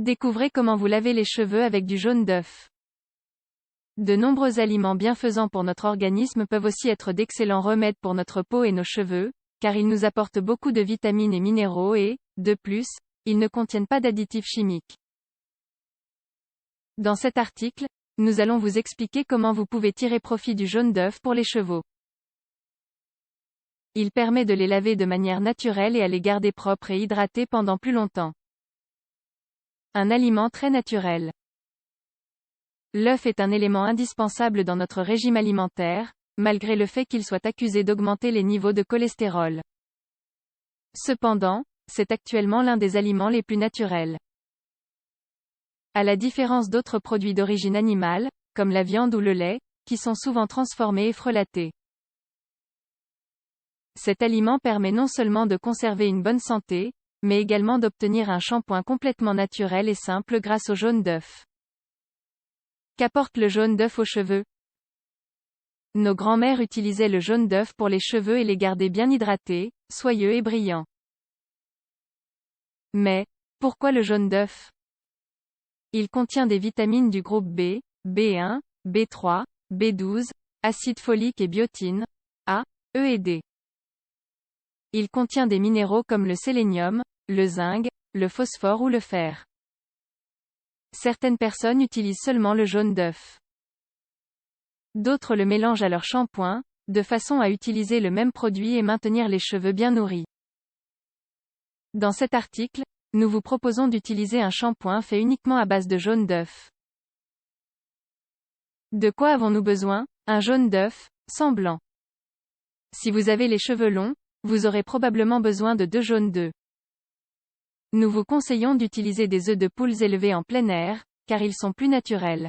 Découvrez comment vous lavez les cheveux avec du jaune d'œuf. De nombreux aliments bienfaisants pour notre organisme peuvent aussi être d'excellents remèdes pour notre peau et nos cheveux, car ils nous apportent beaucoup de vitamines et minéraux et, de plus, ils ne contiennent pas d'additifs chimiques. Dans cet article, nous allons vous expliquer comment vous pouvez tirer profit du jaune d'œuf pour les cheveux. Il permet de les laver de manière naturelle et à les garder propres et hydratés pendant plus longtemps. Un aliment très naturel. L'œuf est un élément indispensable dans notre régime alimentaire, malgré le fait qu'il soit accusé d'augmenter les niveaux de cholestérol. Cependant, c'est actuellement l'un des aliments les plus naturels. À la différence d'autres produits d'origine animale, comme la viande ou le lait, qui sont souvent transformés et frelatés. Cet aliment permet non seulement de conserver une bonne santé, mais également d'obtenir un shampoing complètement naturel et simple grâce au jaune d'œuf. Qu'apporte le jaune d'œuf aux cheveux? Nos grands-mères utilisaient le jaune d'œuf pour les cheveux et les garder bien hydratés, soyeux et brillants. Mais, pourquoi le jaune d'œuf? Il contient des vitamines du groupe B, B1, B3, B12, acide folique et biotine, A, E et D. Il contient des minéraux comme le sélénium, le zinc, le phosphore ou le fer. Certaines personnes utilisent seulement le jaune d'œuf. D'autres le mélangent à leur shampoing, de façon à utiliser le même produit et maintenir les cheveux bien nourris. Dans cet article, nous vous proposons d'utiliser un shampoing fait uniquement à base de jaune d'œuf. De quoi avons-nous besoin? Un jaune d'œuf, sans blanc. Si vous avez les cheveux longs, vous aurez probablement besoin de 2 jaunes d'œufs. Nous vous conseillons d'utiliser des œufs de poules élevés en plein air, car ils sont plus naturels.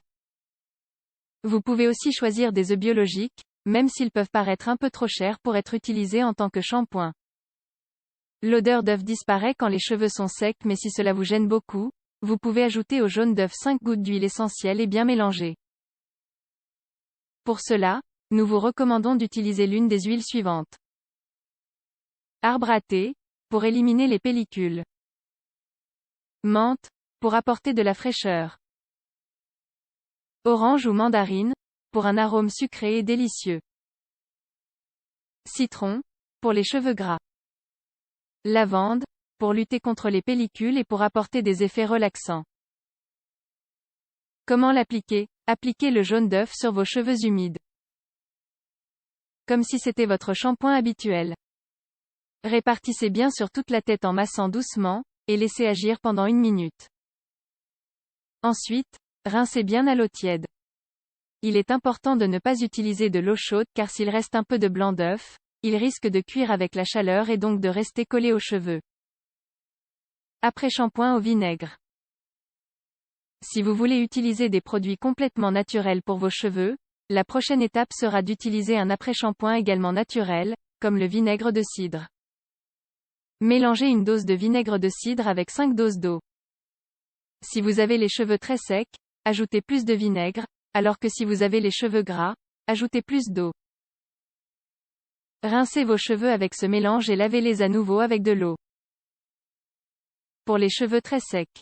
Vous pouvez aussi choisir des œufs biologiques, même s'ils peuvent paraître un peu trop chers pour être utilisés en tant que shampoing. L'odeur d'œuf disparaît quand les cheveux sont secs, mais si cela vous gêne beaucoup, vous pouvez ajouter au jaune d'œuf 5 gouttes d'huile essentielle et bien mélanger. Pour cela, nous vous recommandons d'utiliser l'une des huiles suivantes. Arbre à thé, pour éliminer les pellicules. Menthe, pour apporter de la fraîcheur. Orange ou mandarine, pour un arôme sucré et délicieux. Citron, pour les cheveux gras. Lavande, pour lutter contre les pellicules et pour apporter des effets relaxants. Comment l'appliquer? Appliquez le jaune d'œuf sur vos cheveux humides. Comme si c'était votre shampoing habituel. Répartissez bien sur toute la tête en massant doucement, et laissez agir pendant 1 minute. Ensuite, rincez bien à l'eau tiède. Il est important de ne pas utiliser de l'eau chaude car s'il reste un peu de blanc d'œuf, il risque de cuire avec la chaleur et donc de rester collé aux cheveux. Après-shampoing au vinaigre. Si vous voulez utiliser des produits complètement naturels pour vos cheveux, la prochaine étape sera d'utiliser un après-shampoing également naturel, comme le vinaigre de cidre. Mélangez une dose de vinaigre de cidre avec 5 doses d'eau. Si vous avez les cheveux très secs, ajoutez plus de vinaigre, alors que si vous avez les cheveux gras, ajoutez plus d'eau. Rincez vos cheveux avec ce mélange et lavez-les à nouveau avec de l'eau. Pour les cheveux très secs.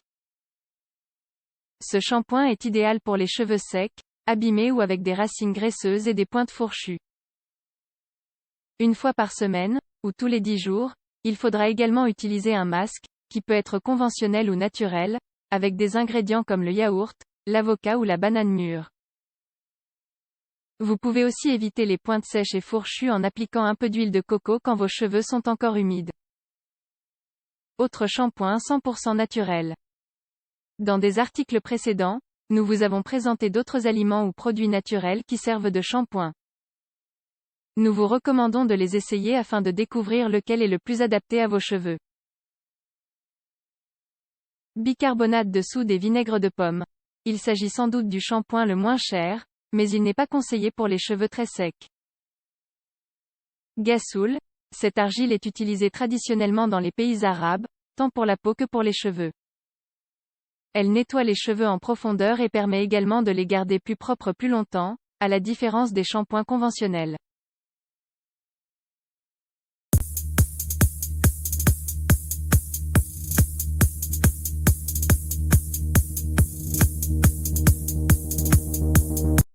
Ce shampoing est idéal pour les cheveux secs, abîmés ou avec des racines graisseuses et des pointes fourchues. Une fois par semaine, ou tous les 10 jours, il faudra également utiliser un masque, qui peut être conventionnel ou naturel, avec des ingrédients comme le yaourt, l'avocat ou la banane mûre. Vous pouvez aussi éviter les pointes sèches et fourchues en appliquant un peu d'huile de coco quand vos cheveux sont encore humides. Autre shampoing 100% naturel. Dans des articles précédents, nous vous avons présenté d'autres aliments ou produits naturels qui servent de shampoing. Nous vous recommandons de les essayer afin de découvrir lequel est le plus adapté à vos cheveux. Bicarbonate de soude et vinaigre de pomme. Il s'agit sans doute du shampoing le moins cher, mais il n'est pas conseillé pour les cheveux très secs. Gassoul. Cette argile est utilisée traditionnellement dans les pays arabes, tant pour la peau que pour les cheveux. Elle nettoie les cheveux en profondeur et permet également de les garder plus propres plus longtemps, à la différence des shampoings conventionnels.